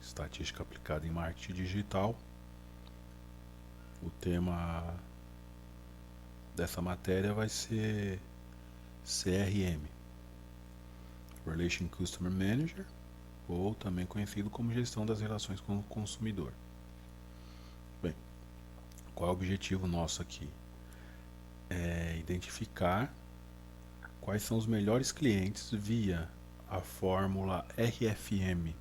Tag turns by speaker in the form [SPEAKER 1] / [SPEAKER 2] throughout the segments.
[SPEAKER 1] estatística aplicada em marketing digital. O tema dessa matéria vai ser CRM, Relation Customer Manager, ou também conhecido como gestão das relações com o consumidor. Bem, qual é o objetivo nosso aqui? É identificar quais são os melhores clientes via a fórmula RFM,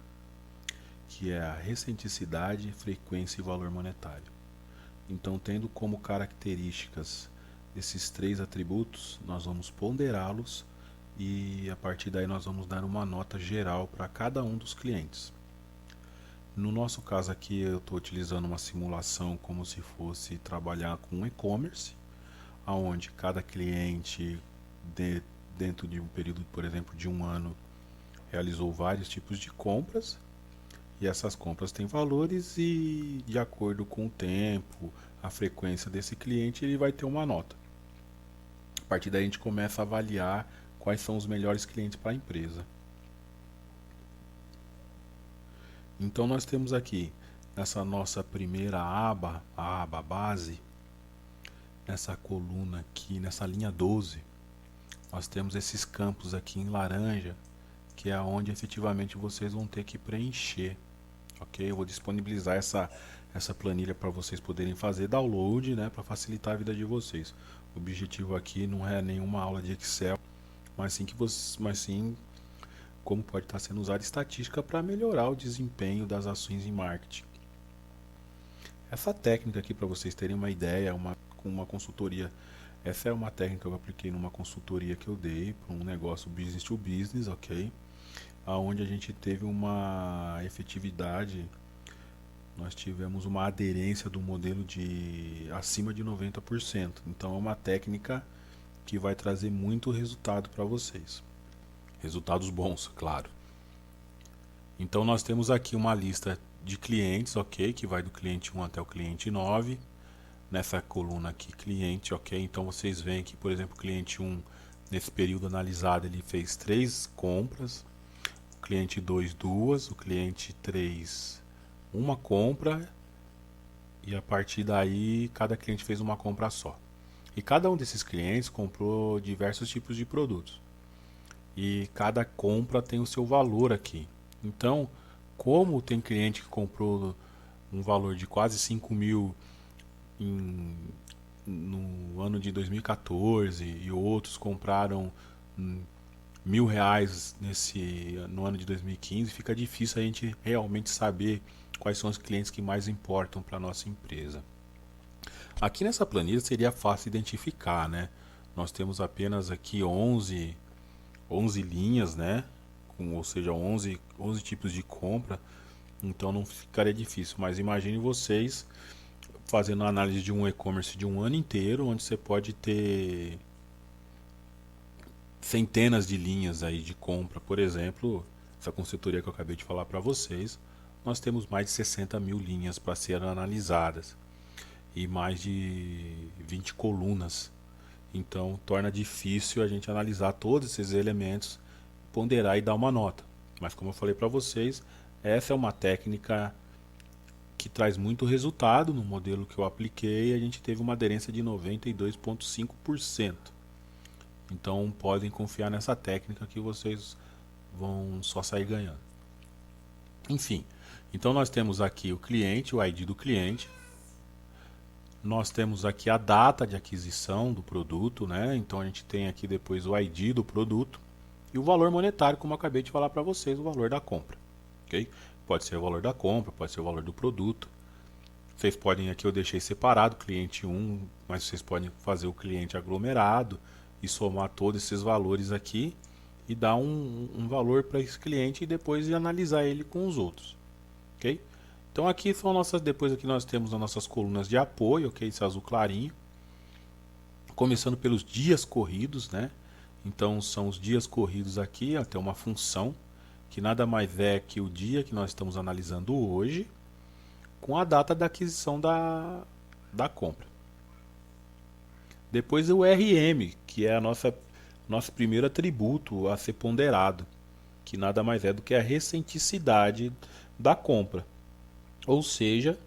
[SPEAKER 1] que é a recenticidade, frequência e valor monetário. Então, tendo como características esses três atributos, nós vamos ponderá-los e a partir daí nós vamos dar uma nota geral para cada um dos clientes. No nosso caso aqui, eu estou utilizando uma simulação como se fosse trabalhar com e-commerce, onde cada cliente, dentro de um período, por exemplo, de um ano, realizou vários tipos de compras. E essas compras têm valores e, de acordo com o tempo, a frequência desse cliente, ele vai ter uma nota. A partir daí a gente começa a avaliar quais são os melhores clientes para a empresa. Então nós temos aqui, nessa nossa primeira aba, a aba base, nessa coluna aqui, nessa linha 12, nós temos esses campos aqui em laranja, que é onde efetivamente vocês vão ter que preencher. Ok? Eu vou disponibilizar essa planilha para vocês poderem fazer download, né, para facilitar a vida de vocês. O objetivo aqui não é nenhuma aula de Excel, mas sim como pode estar sendo usada estatística para melhorar o desempenho das ações em marketing. Essa técnica aqui, para vocês terem uma ideia, com uma consultoria, essa é uma técnica que eu apliquei numa consultoria que eu dei para um negócio business to business, ok? Onde a gente teve uma efetividade, nós tivemos uma aderência do modelo de acima de 90%. Então é uma técnica que vai trazer muito resultado para vocês. Resultados bons, claro. Então nós temos aqui uma lista de clientes, ok? Que vai do cliente 1 até o cliente 9. Nessa coluna aqui, cliente, ok? Então vocês veem que, por exemplo, o cliente 1, nesse período analisado, ele fez 3 compras. O cliente 2, 2. O cliente 3, uma compra. E a partir daí, cada cliente fez uma compra só. E cada um desses clientes comprou diversos tipos de produtos. E cada compra tem o seu valor aqui. Então, como tem cliente que comprou um valor de quase 5 mil no ano de 2014 e outros compraram R$ 1.000 no ano de 2015, fica difícil a gente realmente saber quais são os clientes que mais importam para a nossa empresa. Aqui nessa planilha seria fácil identificar, né? Nós temos apenas aqui 11 linhas, né? Ou seja, 11 tipos de compra, então não ficaria difícil, mas imagine vocês fazendo a análise de um e-commerce de um ano inteiro, onde você pode ter centenas de linhas aí de compra. Por exemplo, essa consultoria que eu acabei de falar para vocês, nós temos mais de 60 mil linhas para serem analisadas e mais de 20 colunas. Então torna difícil a gente analisar todos esses elementos, ponderar e dar uma nota. Mas como eu falei para vocês, essa é uma técnica que traz muito resultado. No modelo que eu apliquei, a gente teve uma aderência de 92,5%. Então podem confiar nessa técnica que vocês vão só sair ganhando. Enfim, então nós temos aqui o cliente, o ID do cliente. Nós temos aqui a data de aquisição do produto, né? Então a gente tem aqui depois o ID do produto e o valor monetário, como eu acabei de falar para vocês, o valor da compra, ok? Pode ser o valor da compra, pode ser o valor do produto. Vocês podem, aqui eu deixei separado cliente 1, mas vocês podem fazer o cliente aglomerado e somar todos esses valores aqui e dar um valor para esse cliente e depois analisar ele com os outros, ok? Então aqui são depois aqui nós temos as nossas colunas de apoio, ok? Esse azul clarinho. Começando pelos dias corridos, né? Então são os dias corridos aqui, até uma função que nada mais é que o dia que nós estamos analisando hoje com a data da aquisição da compra. Depois o RM, que é nosso primeiro atributo a ser ponderado, que nada mais é do que a recenticidade da compra, ou seja,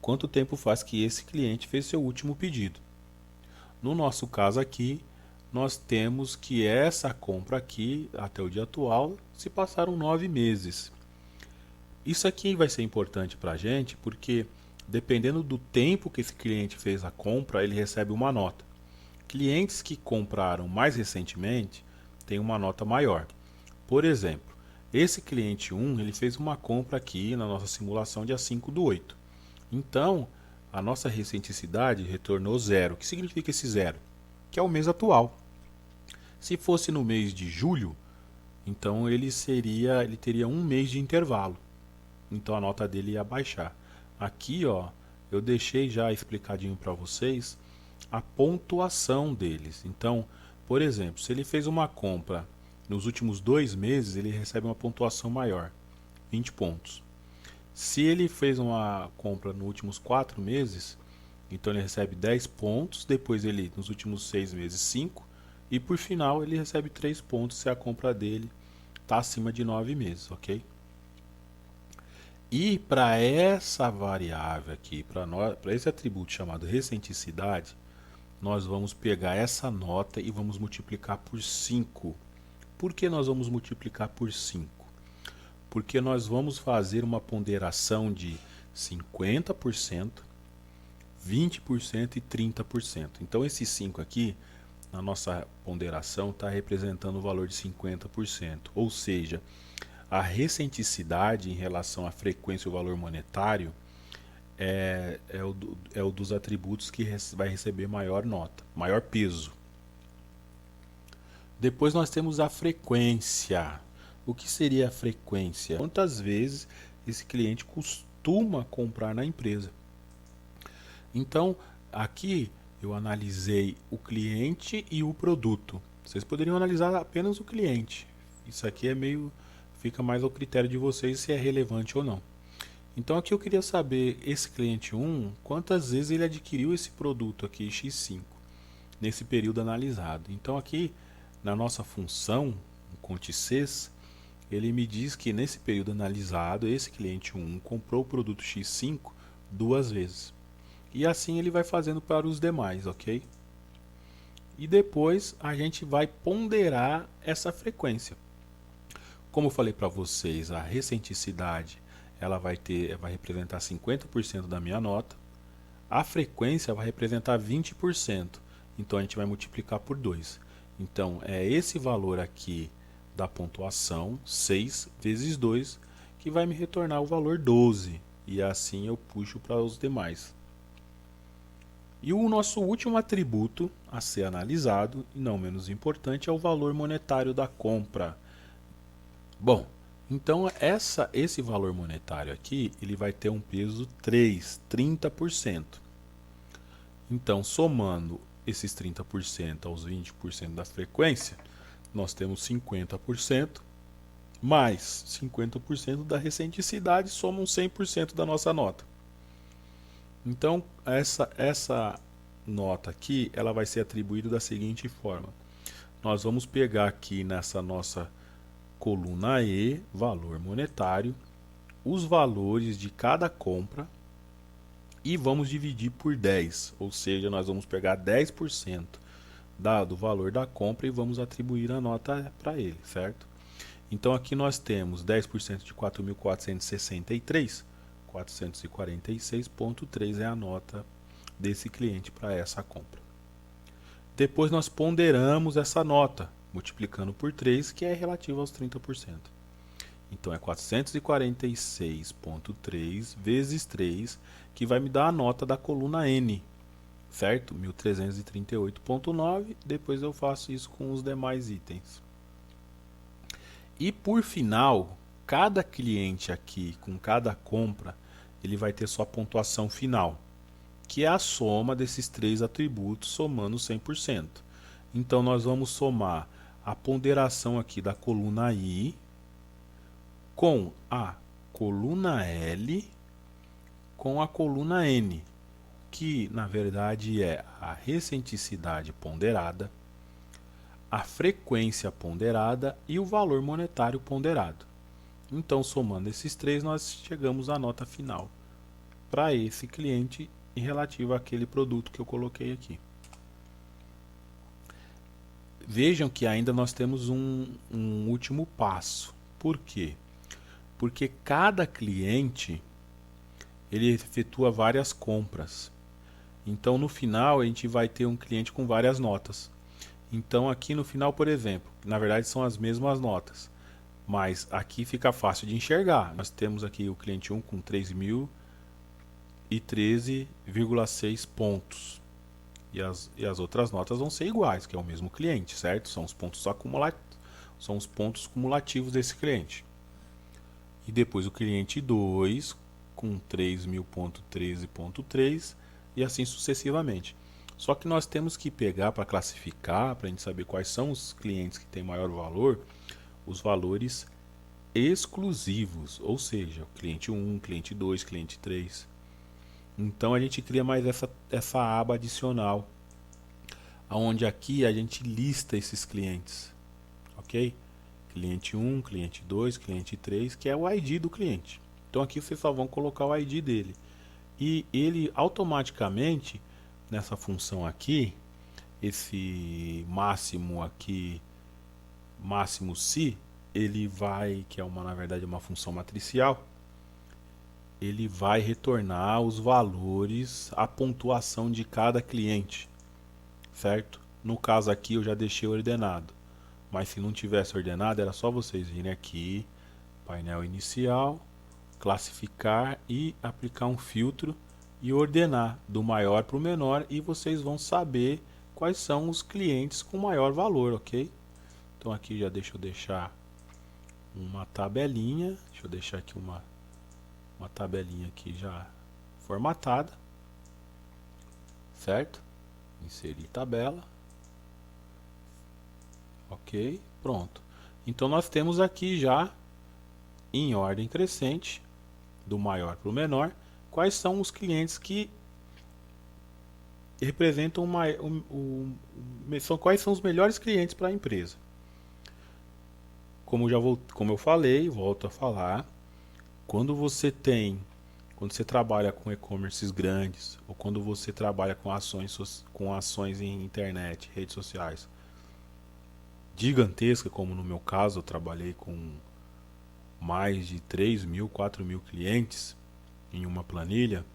[SPEAKER 1] quanto tempo faz que esse cliente fez seu último pedido. No nosso caso aqui, nós temos que essa compra aqui, até o dia atual, se passaram 9 meses. Isso aqui vai ser importante para a gente, porque dependendo do tempo que esse cliente fez a compra, ele recebe uma nota. Clientes que compraram mais recentemente têm uma nota maior. Por exemplo, esse cliente 1, ele fez uma compra aqui na nossa simulação dia 5/8. Então, a nossa recenticidade retornou 0. O que significa esse 0? Que é o mês atual. Se fosse no mês de julho, então ele teria um mês de intervalo. Então a nota dele ia baixar. Aqui, ó, eu deixei já explicadinho para vocês a pontuação deles. Então, por exemplo, se ele fez uma compra nos últimos 2 meses, ele recebe uma pontuação maior, 20 pontos. Se ele fez uma compra nos últimos 4 meses, então ele recebe 10 pontos, depois ele nos últimos 6 meses 5, e por final ele recebe 3 pontos se a compra dele está acima de 9 meses, ok? E para essa variável aqui, para esse atributo chamado recenticidade, nós vamos pegar essa nota e vamos multiplicar por 5. Por que nós vamos multiplicar por 5? Porque nós vamos fazer uma ponderação de 50%, 20% e 30%. Então esse 5 aqui, na nossa ponderação, está representando o valor de 50%. Ou seja, a recenticidade em relação à frequência e o valor monetário é o dos atributos que vai receber maior nota, maior peso. Depois nós temos a frequência. O que seria a frequência? Quantas vezes esse cliente costuma comprar na empresa? Então, aqui eu analisei o cliente e o produto. Vocês poderiam analisar apenas o cliente. Isso aqui fica mais ao critério de vocês se é relevante ou não. Então aqui eu queria saber, esse cliente 1, quantas vezes ele adquiriu esse produto aqui, X5, nesse período analisado. Então aqui, na nossa função, o ContiCês, ele me diz que nesse período analisado, esse cliente 1 comprou o produto X5 2 vezes. E assim ele vai fazendo para os demais, ok? E depois a gente vai ponderar essa frequência. Como eu falei para vocês, a recenticidade ela vai representar 50% da minha nota. A frequência vai representar 20%. Então a gente vai multiplicar por 2. Então é esse valor aqui da pontuação, 6 vezes 2, que vai me retornar o valor 12. E assim eu puxo para os demais. E o nosso último atributo a ser analisado, e não menos importante, é o valor monetário da compra. Bom, então esse valor monetário aqui, ele vai ter um peso 3, 30%. Então, somando esses 30% aos 20% da frequência, nós temos 50%, mais 50% da recenticidade, somam 100% da nossa nota. Então, essa nota aqui, ela vai ser atribuída da seguinte forma. Nós vamos pegar aqui nessa nossa coluna E, valor monetário, os valores de cada compra e vamos dividir por 10, ou seja, nós vamos pegar 10% do valor da compra e vamos atribuir a nota para ele, certo? Então aqui nós temos 10% de 4.463, 446,3 é a nota desse cliente para essa compra. Depois nós ponderamos essa nota, multiplicando por 3, que é relativo aos 30%. Então é 446,3 vezes 3, que vai me dar a nota da coluna N, certo? 1338,9, depois eu faço isso com os demais itens. E por final, cada cliente aqui, com cada compra, ele vai ter sua pontuação final, que é a soma desses 3 atributos somando 100%. Então nós vamos somar a ponderação aqui da coluna I com a coluna L com a coluna N, que na verdade é a recenticidade ponderada, a frequência ponderada e o valor monetário ponderado. Então, somando esses três, nós chegamos à nota final para esse cliente em relativo àquele produto que eu coloquei aqui. Vejam que ainda nós temos um último passo. Por quê? Porque cada cliente ele efetua várias compras. Então no final a gente vai ter um cliente com várias notas. Então aqui no final, por exemplo, na verdade são as mesmas notas, mas aqui fica fácil de enxergar. Nós temos aqui o cliente 1 com 3.013,6 pontos. E as outras notas vão ser iguais, que é o mesmo cliente, certo? São os pontos cumulativos desse cliente. E depois o cliente 2 com 3.000.13.3 e assim sucessivamente. Só que nós temos que pegar para classificar, para a gente saber quais são os clientes que têm maior valor, os valores exclusivos, ou seja, o cliente 1, cliente 2, cliente 3. Então a gente cria mais essa aba adicional, onde aqui a gente lista esses clientes, ok? Cliente 1, cliente 2, cliente 3, que é o ID do cliente. Então aqui vocês só vão colocar o ID dele. E ele automaticamente, nessa função aqui, esse máximo aqui, máximo se, ele vai, que é na verdade uma função matricial, ele vai retornar os valores, a pontuação de cada cliente, certo? No caso aqui eu já deixei ordenado, mas se não tivesse ordenado era só vocês virem aqui, painel inicial, classificar e aplicar um filtro e ordenar do maior para o menor e vocês vão saber quais são os clientes com maior valor, ok? Então aqui já deixa eu deixar uma tabelinha, deixa eu deixar aqui uma tabelinha aqui já formatada, certo? Inserir tabela, ok, pronto. Então nós temos aqui já em ordem crescente, do maior para o menor, quais são os clientes que representam quais são os melhores clientes para a empresa. Como eu falei, volto a falar, quando você trabalha com e-commerces grandes ou quando você trabalha com ações em internet, redes sociais gigantescas, como no meu caso, eu trabalhei com mais de 3.000, 4.000 clientes em uma planilha,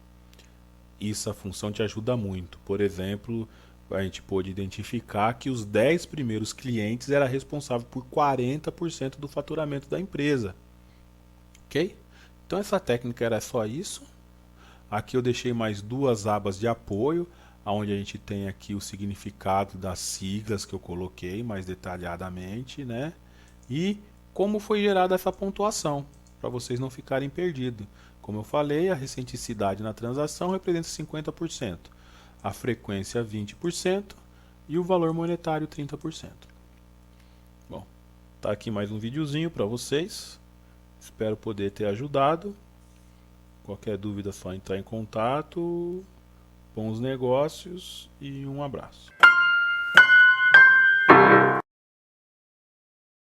[SPEAKER 1] essa função te ajuda muito. Por exemplo, a gente pôde identificar que os 10 primeiros clientes eram responsáveis por 40% do faturamento da empresa. Ok? Então essa técnica era só isso. Aqui eu deixei mais duas abas de apoio, onde a gente tem aqui o significado das siglas que eu coloquei mais detalhadamente, né? E como foi gerada essa pontuação, para vocês não ficarem perdidos. Como eu falei, a recenticidade na transação representa 50%, a frequência 20% e o valor monetário 30%. Bom, tá aqui mais um videozinho para vocês. Espero poder ter ajudado. Qualquer dúvida é só entrar em contato. Bons negócios e um abraço.